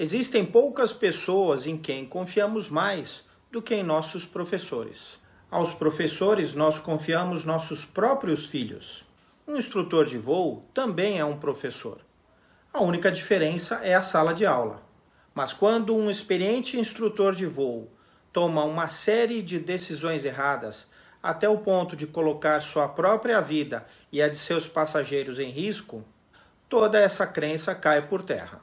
Existem poucas pessoas em quem confiamos mais do que em nossos professores. Aos professores, nós confiamos nossos próprios filhos. Um instrutor de voo também é um professor. A única diferença é a sala de aula. Mas quando um experiente instrutor de voo toma uma série de decisões erradas, até o ponto de colocar sua própria vida e a de seus passageiros em risco, toda essa crença cai por terra.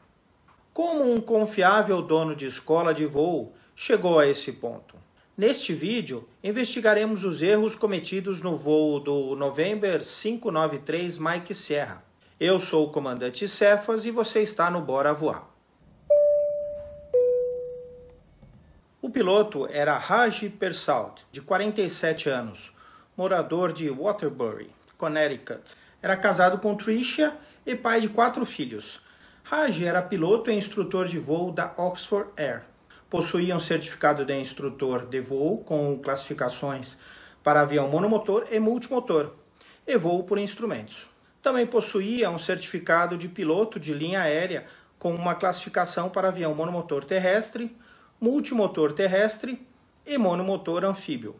Como um confiável dono de escola de voo chegou a esse ponto? Neste vídeo, investigaremos os erros cometidos no voo do November 593 Mike Sierra. Eu sou o comandante Cefas e você está no Bora Voar. O piloto era Raj Persaud, de 47 anos, morador de Waterbury, Connecticut. Era casado com Tricia e pai de 4 filhos. Raj era piloto e instrutor de voo da Oxford Air. Possuía um certificado de instrutor de voo com classificações para avião monomotor e multimotor e voo por instrumentos. Também possuía um certificado de piloto de linha aérea com uma classificação para avião monomotor terrestre, multimotor terrestre e monomotor anfíbio.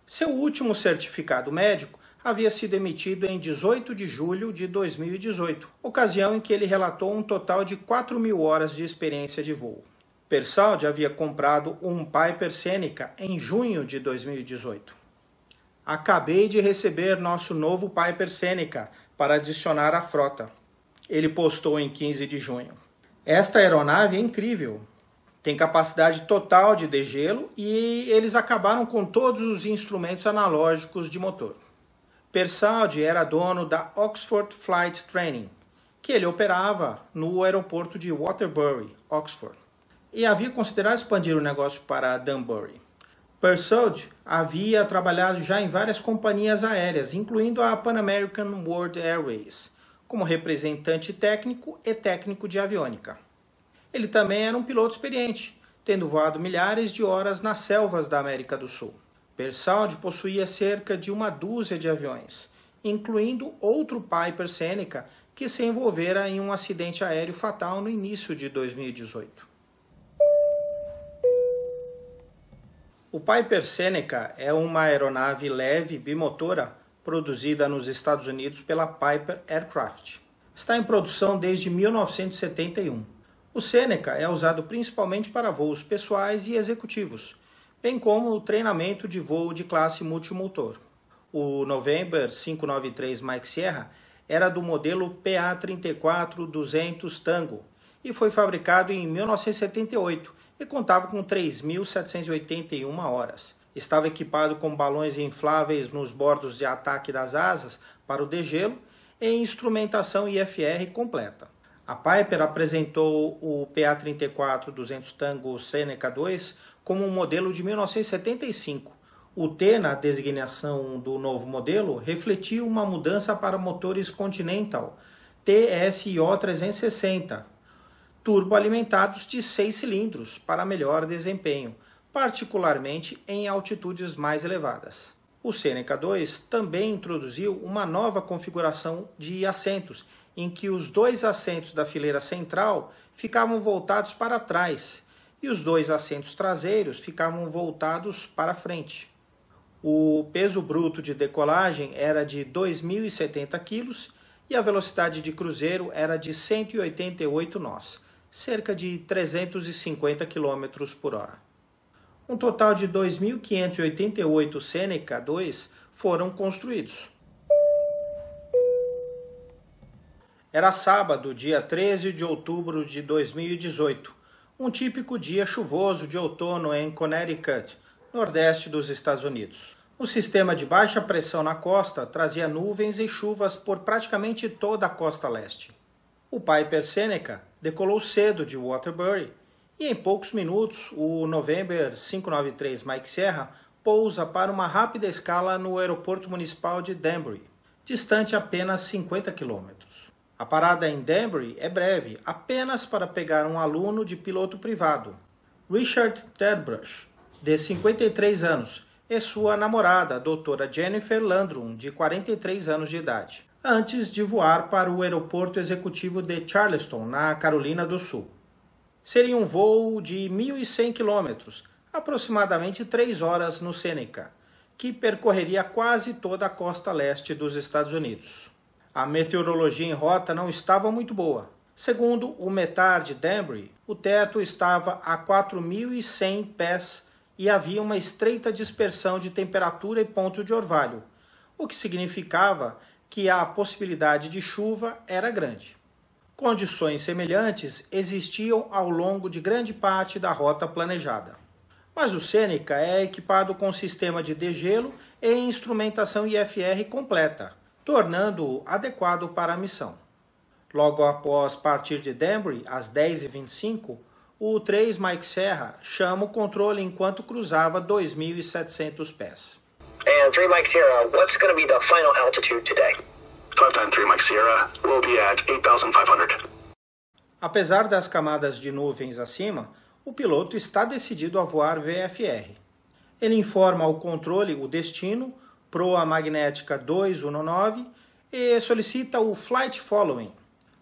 Seu último certificado médico havia sido emitido em 18 de julho de 2018, ocasião em que ele relatou um total de 4.000 horas de experiência de voo. Persaud havia comprado um Piper Seneca em junho de 2018. Acabei de receber nosso novo Piper Seneca para adicionar à frota. Ele postou em 15 de junho. Esta aeronave é incrível. Tem capacidade total de degelo e eles acabaram com todos os instrumentos analógicos de motor. Persaud era dono da Oxford Flight Training, que ele operava no aeroporto de Waterbury, Oxford, e havia considerado expandir o negócio para Danbury. Persaud havia trabalhado já em várias companhias aéreas, incluindo a Pan American World Airways, como representante técnico e técnico de aviônica. Ele também era um piloto experiente, tendo voado milhares de horas nas selvas da América do Sul. Persaud possuía cerca de 12 de aviões, incluindo outro Piper Seneca que se envolvera em um acidente aéreo fatal no início de 2018. O Piper Seneca é uma aeronave leve bimotora produzida nos Estados Unidos pela Piper Aircraft. Está em produção desde 1971. O Seneca é usado principalmente para voos pessoais e executivos, bem como o treinamento de voo de classe multimotor. O November 593 Mike Sierra era do modelo PA-34-200 Tango e foi fabricado em 1978 e contava com 3.781 horas. Estava equipado com balões infláveis nos bordos de ataque das asas para o degelo e instrumentação IFR completa. A Piper apresentou o PA-34-200 Tango Seneca 2 como um modelo de 1975. O T na designação do novo modelo refletiu uma mudança para motores Continental TSO 360, turboalimentados de 6 cilindros para melhor desempenho, particularmente em altitudes mais elevadas. O Seneca 2 também introduziu uma nova configuração de assentos, em que os 2 assentos da fileira central ficavam voltados para trás e os 2 assentos traseiros ficavam voltados para frente. O peso bruto de decolagem era de 2.070 kg e a velocidade de cruzeiro era de 188 nós, cerca de 350 km por hora. Um total de 2.588 Seneca 2 foram construídos. Era sábado, dia 13 de outubro de 2018, um típico dia chuvoso de outono em Connecticut, nordeste dos Estados Unidos. Um sistema de baixa pressão na costa trazia nuvens e chuvas por praticamente toda a costa leste. O Piper Seneca decolou cedo de Waterbury e em poucos minutos o November 593 Mike Sierra pousa para uma rápida escala no aeroporto municipal de Danbury, distante apenas 50 km. A parada em Danbury é breve, apenas para pegar um aluno de piloto privado, Richard Deadbrush, de 53 anos, e sua namorada, a doutora Jennifer Landrum, de 43 anos de idade, antes de voar para o aeroporto executivo de Charleston, na Carolina do Sul. Seria um voo de 1.100 quilômetros, aproximadamente 3 horas no Seneca, que percorreria quase toda a costa leste dos Estados Unidos. A meteorologia em rota não estava muito boa. Segundo o METAR de Danbury, o teto estava a 4.100 pés e havia uma estreita dispersão de temperatura e ponto de orvalho, o que significava que a possibilidade de chuva era grande. Condições semelhantes existiam ao longo de grande parte da rota planejada. Mas o Seneca é equipado com sistema de degelo e instrumentação IFR completa, tornando-o adequado para a missão. Logo após partir de Danbury, às 10h25, o 3 Mike Sierra chama o controle enquanto cruzava 2.700 pés. And 3 Mike Sierra, what's going to be the final altitude today? 593 Mike Sierra, we'll be at 8,500. Apesar das camadas de nuvens acima, o piloto está decidido a voar VFR. Ele informa ao controle o destino, proa magnética 219, e solicita o Flight Following.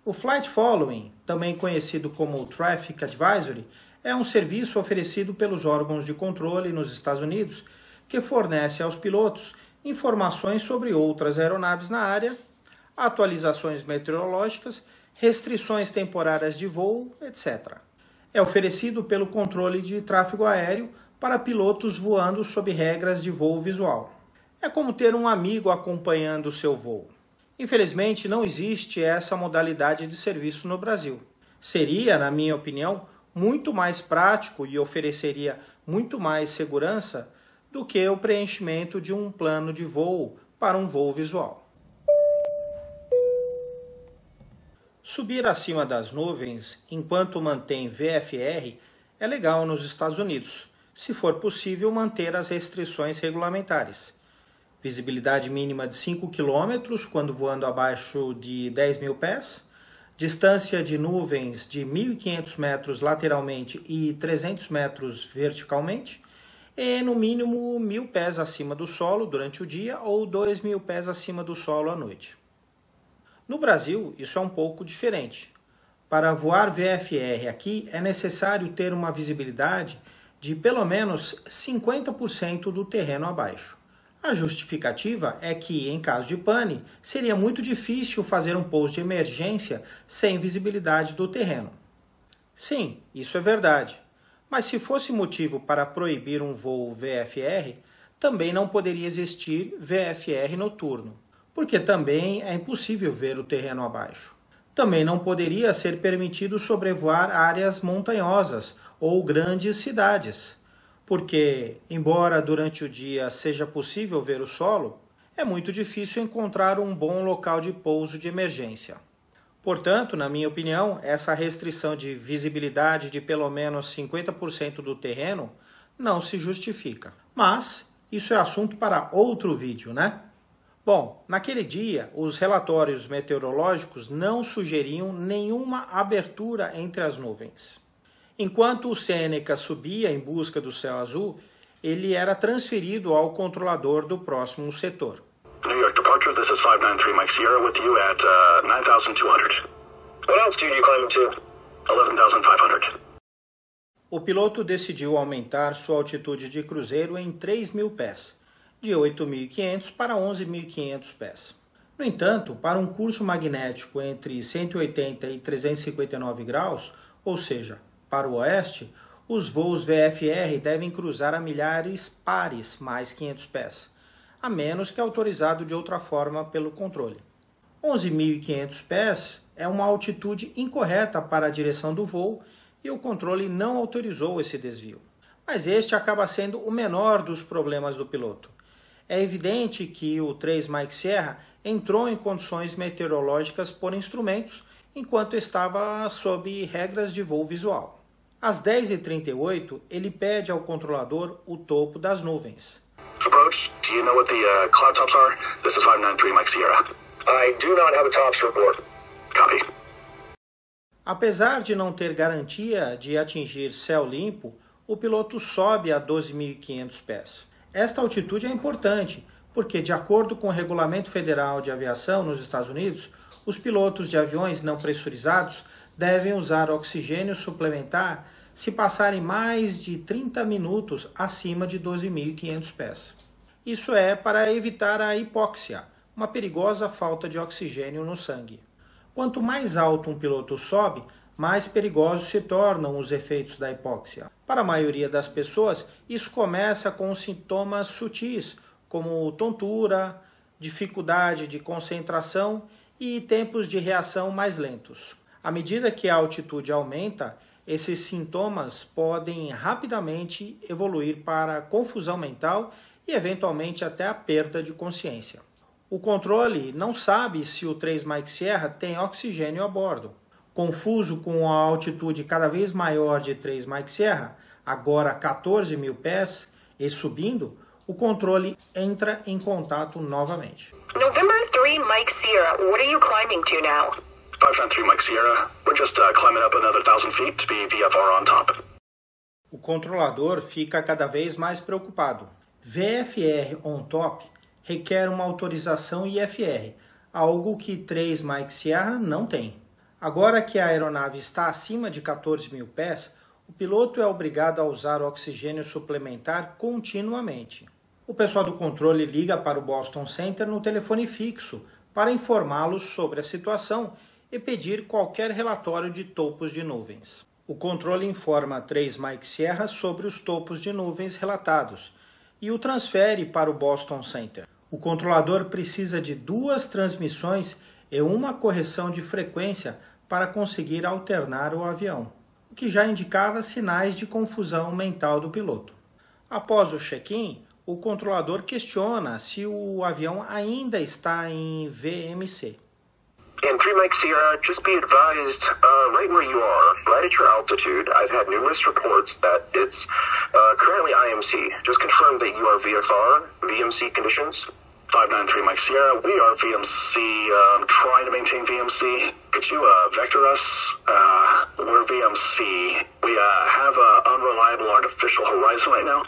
O Flight Following, também conhecido como Traffic Advisory, é um serviço oferecido pelos órgãos de controle nos Estados Unidos que fornece aos pilotos informações sobre outras aeronaves na área, atualizações meteorológicas, restrições temporárias de voo, etc. É oferecido pelo controle de tráfego aéreo para pilotos voando sob regras de voo visual. É como ter um amigo acompanhando o seu voo. Infelizmente, não existe essa modalidade de serviço no Brasil. Seria, na minha opinião, muito mais prático e ofereceria muito mais segurança do que o preenchimento de um plano de voo para um voo visual. Subir acima das nuvens enquanto mantém VFR é legal nos Estados Unidos, se for possível manter as restrições regulamentares. Visibilidade mínima de 5 km quando voando abaixo de 10.000 pés, distância de nuvens de 1.500 metros lateralmente e 300 metros verticalmente, e no mínimo 1.000 pés acima do solo durante o dia ou 2.000 pés acima do solo à noite. No Brasil, isso é um pouco diferente. Para voar VFR aqui, é necessário ter uma visibilidade de pelo menos 50% do terreno abaixo. A justificativa é que, em caso de pane, seria muito difícil fazer um pouso de emergência sem visibilidade do terreno. Sim, isso é verdade. Mas se fosse motivo para proibir um voo VFR, também não poderia existir VFR noturno, porque também é impossível ver o terreno abaixo. Também não poderia ser permitido sobrevoar áreas montanhosas ou grandes cidades, porque, embora durante o dia seja possível ver o solo, é muito difícil encontrar um bom local de pouso de emergência. Portanto, na minha opinião, essa restrição de visibilidade de pelo menos 50% do terreno não se justifica. Mas isso é assunto para outro vídeo, né? Bom, naquele dia, os relatórios meteorológicos não sugeriam nenhuma abertura entre as nuvens. Enquanto o Seneca subia em busca do céu azul, ele era transferido ao controlador do próximo setor. New York departure, this is 593 Mike Sierra with you at 9,200. What altitude are you climbing to? 11,500. O piloto decidiu aumentar sua altitude de cruzeiro em 3.000 pés, de 8.500 para 11.500 pés. No entanto, para um curso magnético entre 180 e 359 graus, ou seja, para o oeste, os voos VFR devem cruzar a milhares pares mais 500 pés, a menos que autorizado de outra forma pelo controle. 11.500 pés é uma altitude incorreta para a direção do voo e o controle não autorizou esse desvio. Mas este acaba sendo o menor dos problemas do piloto. É evidente que o 3 Mike Sierra entrou em condições meteorológicas por instrumentos enquanto estava sob regras de voo visual. Às 10h38, ele pede ao controlador o topo das nuvens. Approach, do you know what the cloud tops are? This is 593 Mike Sierra. I do not have a tops report. Copy. Apesar de não ter garantia de atingir céu limpo, o piloto sobe a 12.500 pés. Esta altitude é importante, porque, de acordo com o Regulamento Federal de Aviação nos Estados Unidos, os pilotos de aviões não pressurizados devem usar oxigênio suplementar se passarem mais de 30 minutos acima de 12.500 pés. Isso é para evitar a hipóxia, uma perigosa falta de oxigênio no sangue. Quanto mais alto um piloto sobe, mais perigosos se tornam os efeitos da hipóxia. Para a maioria das pessoas, isso começa com sintomas sutis, como tontura, dificuldade de concentração e tempos de reação mais lentos. À medida que a altitude aumenta, esses sintomas podem rapidamente evoluir para confusão mental e eventualmente até a perda de consciência. O controle não sabe se o 3 Mike Sierra tem oxigênio a bordo. Confuso com a altitude cada vez maior de 3 Mike Sierra, agora 14.000 pés, e subindo, o controle entra em contato novamente. November 3 Mike Sierra, what are you climbing to now? 593 Mike Sierra, we're just climbing up another 1,000 feet to be VFR on top. O controlador fica cada vez mais preocupado. VFR on top requer uma autorização IFR, algo que 3 Mike Sierra não tem. Agora que a aeronave está acima de 14.000 pés, o piloto é obrigado a usar oxigênio suplementar continuamente. O pessoal do controle liga para o Boston Center no telefone fixo para informá-los sobre a situação e pedir qualquer relatório de topos de nuvens. O controle informa 3 Mike Sierra sobre os topos de nuvens relatados e o transfere para o Boston Center. O controlador precisa de 2 transmissões e uma correção de frequência para conseguir alternar o avião, o que já indicava sinais de confusão mental do piloto. Após o check-in, o controlador questiona se o avião ainda está em VMC. And 3 Mike Sierra, just be advised, right where you are, right at your altitude, I've had numerous reports that it's currently IMC. Just confirm that you are VFR, VMC conditions. 593 Mike Sierra, we are VMC, trying to maintain VMC. Could you vector us? We're VMC. We have an unreliable artificial horizon right now.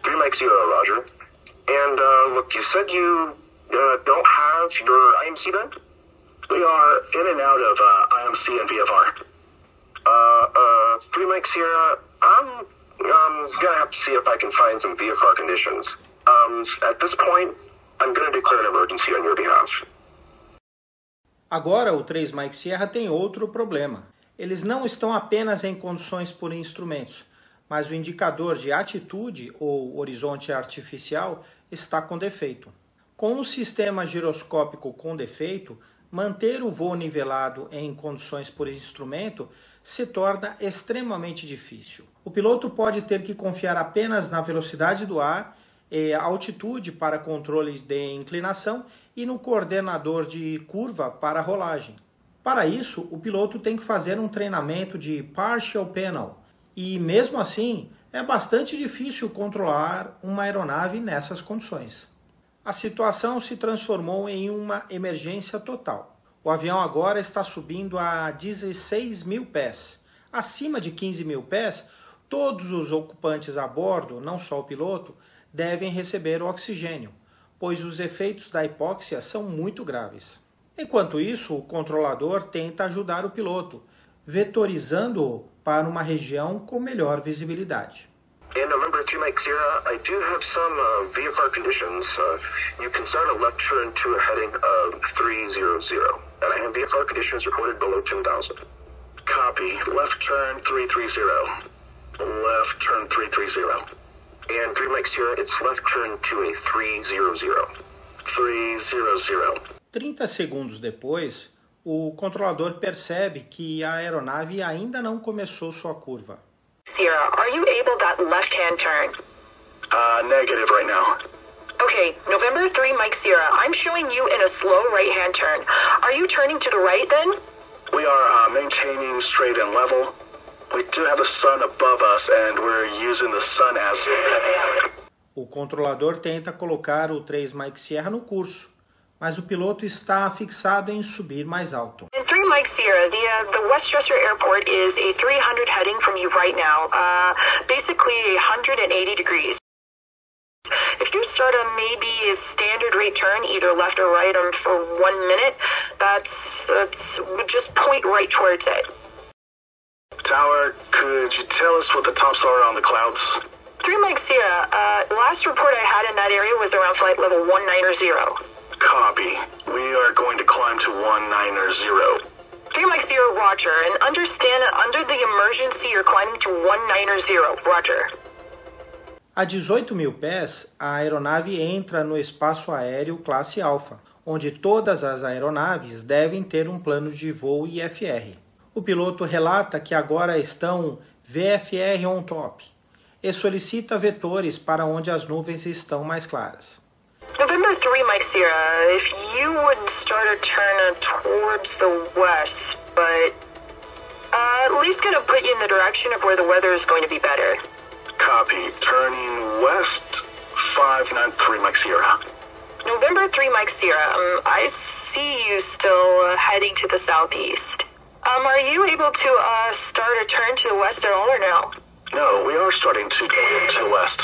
3 Mike Sierra, roger. And look, you said you don't have your IMC then? We are in and out of IMC and VFR. 3 Mike Sierra, I'm gonna have to see if I can find some VFR conditions. At this point, I'm gonna declare an emergency on your behalf. Agora o 3 Mike Sierra tem outro problema. Eles não estão apenas em condições por instrumentos, mas o indicador de atitude ou horizonte artificial está com defeito. Com um sistema giroscópico com defeito, manter o voo nivelado em condições por instrumento se torna extremamente difícil. O piloto pode ter que confiar apenas na velocidade do ar e altitude para controle de inclinação e no coordenador de curva para rolagem. Para isso, o piloto tem que fazer um treinamento de partial panel e, mesmo assim, é bastante difícil controlar uma aeronave nessas condições. A situação se transformou em uma emergência total. O avião agora está subindo a 16.000 pés. Acima de 15.000 pés, todos os ocupantes a bordo, não só o piloto, devem receber oxigênio, pois os efeitos da hipóxia são muito graves. Enquanto isso, o controlador tenta ajudar o piloto, vetorizando-o para uma região com melhor visibilidade. In November 3 Mike Sierra, I do have some VFR conditions. You can start a left turn to a heading of 300, and I have VFR conditions recorded below 10,000. Copy. Left turn 330. Left turn 330. And 3 Mike Sierra, it's left turn to a 300. 300. 30 segundos depois, o controlador percebe que a aeronave ainda não começou sua curva. Sierra, are you able that left-hand turn? Negative right now. Okay, November 3 Mike Sierra, I'm showing you in a slow right-hand turn. Are you turning to the right then? We are maintaining straight and level. We do have the sun above us and we're using the sun as... O controlador tenta colocar o 3 Mike Sierra no curso, mas o piloto está fixado em subir mais alto. In 3 Mike Sierra, the Westchester Airport is a 300 heading from you right now, basically 180 degrees. If you start a maybe a standard rate turn, either left or right, for 1 minute, that's just point right towards it. Tower, could you tell us what the tops are on the clouds? 3 Mike Sierra, last report I had in that area was around flight level 190. Copy. We are going to climb to 190. 3 Mike Sierra, roger, and understand that under the emergency you're climbing to 190, roger. A 18 mil pés, a aeronave entra no espaço aéreo classe Alpha, onde todas as aeronaves devem ter um plano de voo IFR. O piloto relata que agora estão VFR on top e solicita vetores para onde as nuvens estão mais claras. November 3 Mike Sierra, if you would start a turn towards the west, but at least gonna put you in the direction of where the weather is going to be better. Copy. Turning west, 593 Mike Sierra. November 3 Mike Sierra, I see you still heading to the southeast. Are you able to start a turn to the west at all or no? No, we are starting to go to the west.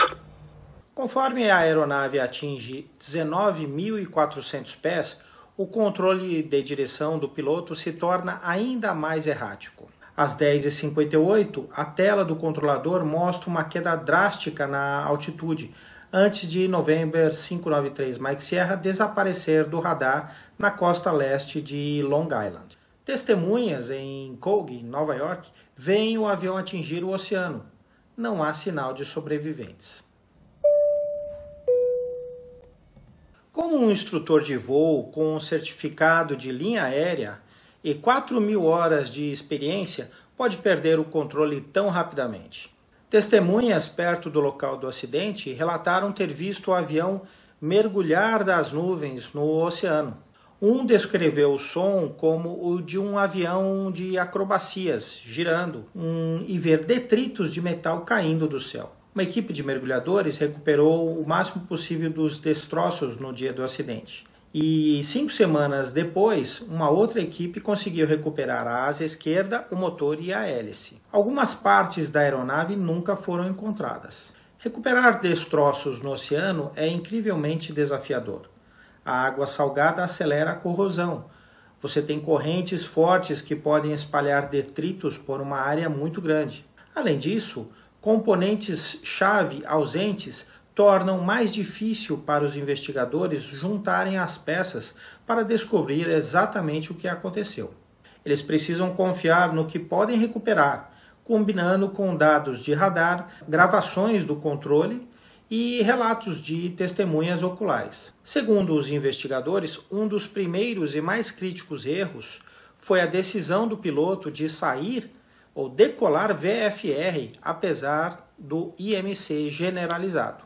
Conforme a aeronave atinge 19.400 pés, o controle de direção do piloto se torna ainda mais errático. Às 10h58, a tela do controlador mostra uma queda drástica na altitude, antes de November 593 Mike Sierra desaparecer do radar na costa leste de Long Island. Testemunhas em Colgan, Nova York, veem o avião atingir o oceano. Não há sinal de sobreviventes. Como um instrutor de voo com um certificado de linha aérea e 4.000 horas de experiência pode perder o controle tão rapidamente? Testemunhas perto do local do acidente relataram ter visto o avião mergulhar das nuvens no oceano. Um descreveu o som como o de um avião de acrobacias girando e ver detritos de metal caindo do céu. Uma equipe de mergulhadores recuperou o máximo possível dos destroços no dia do acidente. E 5 semanas depois, uma outra equipe conseguiu recuperar a asa esquerda, o motor e a hélice. Algumas partes da aeronave nunca foram encontradas. Recuperar destroços no oceano é incrivelmente desafiador. A água salgada acelera a corrosão. Você tem correntes fortes que podem espalhar detritos por uma área muito grande. Além disso, componentes-chave ausentes tornam mais difícil para os investigadores juntarem as peças para descobrir exatamente o que aconteceu. Eles precisam confiar no que podem recuperar, combinando com dados de radar, gravações do controle e relatos de testemunhas oculares. Segundo os investigadores, um dos primeiros e mais críticos erros foi a decisão do piloto de sair ou decolar VFR, apesar do IMC generalizado.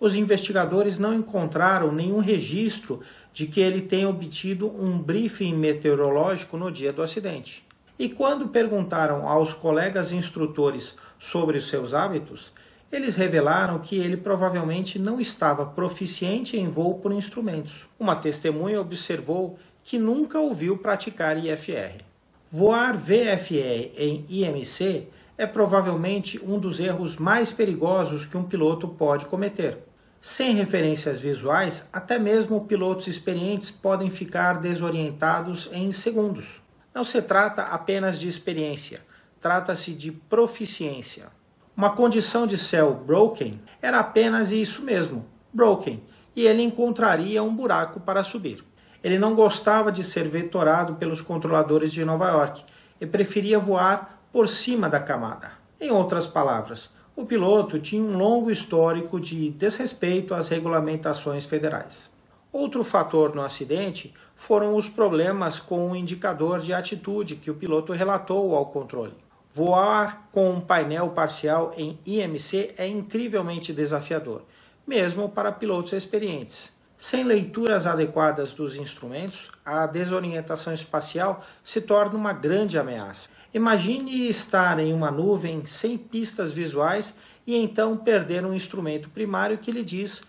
Os investigadores não encontraram nenhum registro de que ele tenha obtido um briefing meteorológico no dia do acidente. E quando perguntaram aos colegas instrutores sobre os seus hábitos, eles revelaram que ele provavelmente não estava proficiente em voo por instrumentos. Uma testemunha observou que nunca o viu praticar IFR. Voar VFR em IMC é provavelmente um dos erros mais perigosos que um piloto pode cometer. Sem referências visuais, até mesmo pilotos experientes podem ficar desorientados em segundos. Não se trata apenas de experiência, trata-se de proficiência. Uma condição de céu broken era apenas isso mesmo, broken, e ele encontraria um buraco para subir. Ele não gostava de ser vetorado pelos controladores de Nova York e preferia voar por cima da camada. Em outras palavras, o piloto tinha um longo histórico de desrespeito às regulamentações federais. Outro fator no acidente foram os problemas com o indicador de atitude que o piloto relatou ao controle. Voar com um painel parcial em IMC é incrivelmente desafiador, mesmo para pilotos experientes. Sem leituras adequadas dos instrumentos, a desorientação espacial se torna uma grande ameaça. Imagine estar em uma nuvem sem pistas visuais e então perder um instrumento primário que lhe diz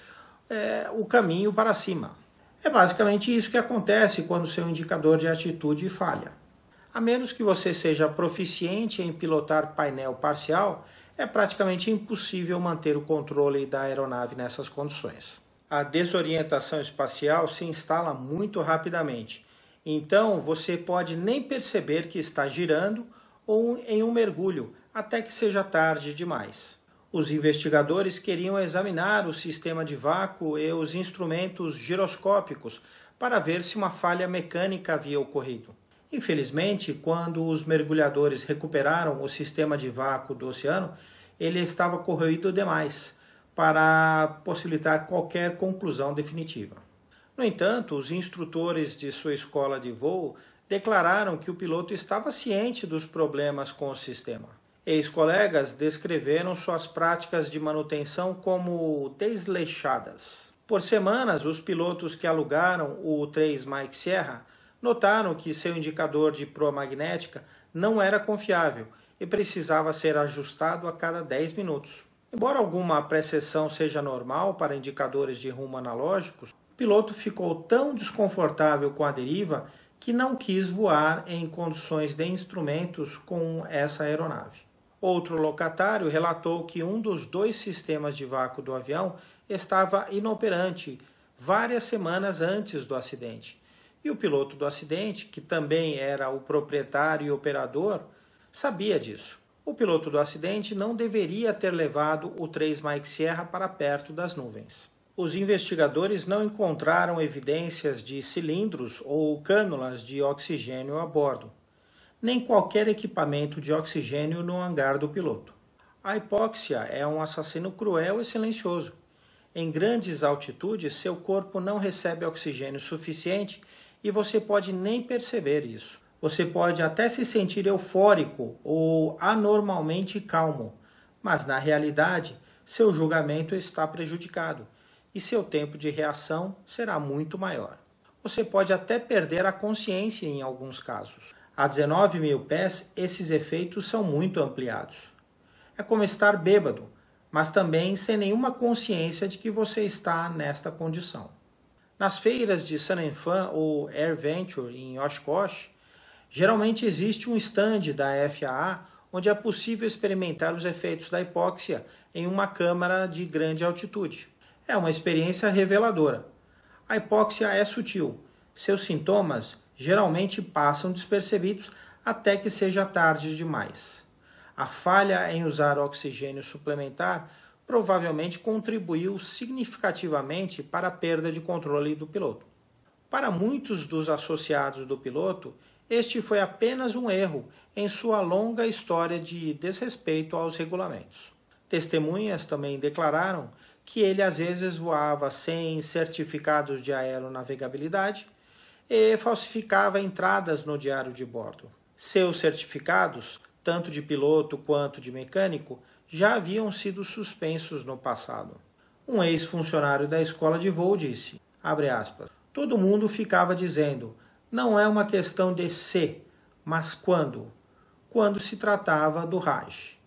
o caminho para cima. É basicamente isso que acontece quando seu indicador de atitude falha. A menos que você seja proficiente em pilotar painel parcial, é praticamente impossível manter o controle da aeronave nessas condições. A desorientação espacial se instala muito rapidamente, então você pode nem perceber que está girando ou em um mergulho, até que seja tarde demais. Os investigadores queriam examinar o sistema de vácuo e os instrumentos giroscópicos para ver se uma falha mecânica havia ocorrido. Infelizmente, quando os mergulhadores recuperaram o sistema de vácuo do oceano, ele estava corroído demais para possibilitar qualquer conclusão definitiva. No entanto, os instrutores de sua escola de voo declararam que o piloto estava ciente dos problemas com o sistema. Ex-colegas descreveram suas práticas de manutenção como desleixadas. Por semanas, os pilotos que alugaram o 3 Mike Sierra notaram que seu indicador de proa magnética não era confiável e precisava ser ajustado a cada 10 minutos. Embora alguma precessão seja normal para indicadores de rumo analógicos, o piloto ficou tão desconfortável com a deriva que não quis voar em condições de instrumentos com essa aeronave. Outro locatário relatou que um dos 2 sistemas de vácuo do avião estava inoperante várias semanas antes do acidente. E o piloto do acidente, que também era o proprietário e operador, sabia disso. O piloto do acidente não deveria ter levado o 3 Mike Sierra para perto das nuvens. Os investigadores não encontraram evidências de cilindros ou cânulas de oxigênio a bordo, nem qualquer equipamento de oxigênio no hangar do piloto. A hipóxia é um assassino cruel e silencioso. Em grandes altitudes, seu corpo não recebe oxigênio suficiente e você pode nem perceber isso. Você pode até se sentir eufórico ou anormalmente calmo, mas na realidade, seu julgamento está prejudicado e seu tempo de reação será muito maior. Você pode até perder a consciência em alguns casos. A 19 mil pés, esses efeitos são muito ampliados. É como estar bêbado, mas também sem nenhuma consciência de que você está nesta condição. Nas feiras de Sun-Fan ou AirVenture em Oshkosh, geralmente existe um stand da FAA onde é possível experimentar os efeitos da hipóxia em uma câmara de grande altitude. É uma experiência reveladora. A hipóxia é sutil. Seus sintomas geralmente passam despercebidos até que seja tarde demais. A falha em usar oxigênio suplementar provavelmente contribuiu significativamente para a perda de controle do piloto. Para muitos dos associados do piloto, este foi apenas um erro em sua longa história de desrespeito aos regulamentos. Testemunhas também declararam que ele às vezes voava sem certificados de aeronavegabilidade e falsificava entradas no diário de bordo. Seus certificados, tanto de piloto quanto de mecânico, já haviam sido suspensos no passado. Um ex-funcionário da escola de voo disse, abre aspas, todo mundo ficava dizendo, não é uma questão de se, mas quando se tratava do Raj.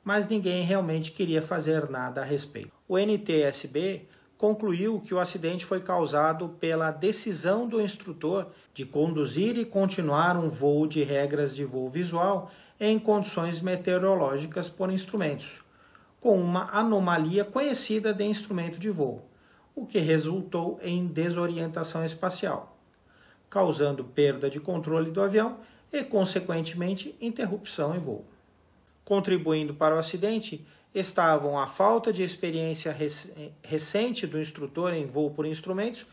Mas ninguém realmente queria fazer nada a respeito. O NTSB concluiu que o acidente foi causado pela decisão do instrutor de conduzir e continuar um voo de regras de voo visual em condições meteorológicas por instrumentos, com uma anomalia conhecida de instrumento de voo, o que resultou em desorientação espacial, causando perda de controle do avião e, consequentemente, interrupção em voo. Contribuindo para o acidente estavam a falta de experiência recente do instrutor em voo por instrumentos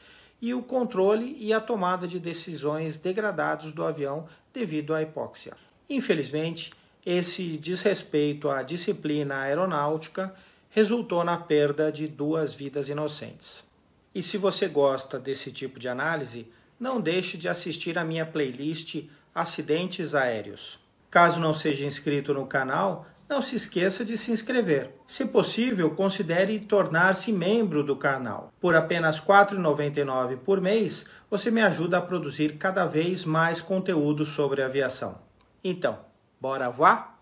e o controle e a tomada de decisões degradados do avião devido à hipóxia. Infelizmente, esse desrespeito à disciplina aeronáutica resultou na perda de 2 vidas inocentes. E se você gosta desse tipo de análise, não deixe de assistir a minha playlist Acidentes Aéreos. Caso não seja inscrito no canal, não se esqueça de se inscrever. Se possível, considere tornar-se membro do canal. Por apenas R$ 4,99 por mês, você me ajuda a produzir cada vez mais conteúdo sobre aviação. Então, bora voar?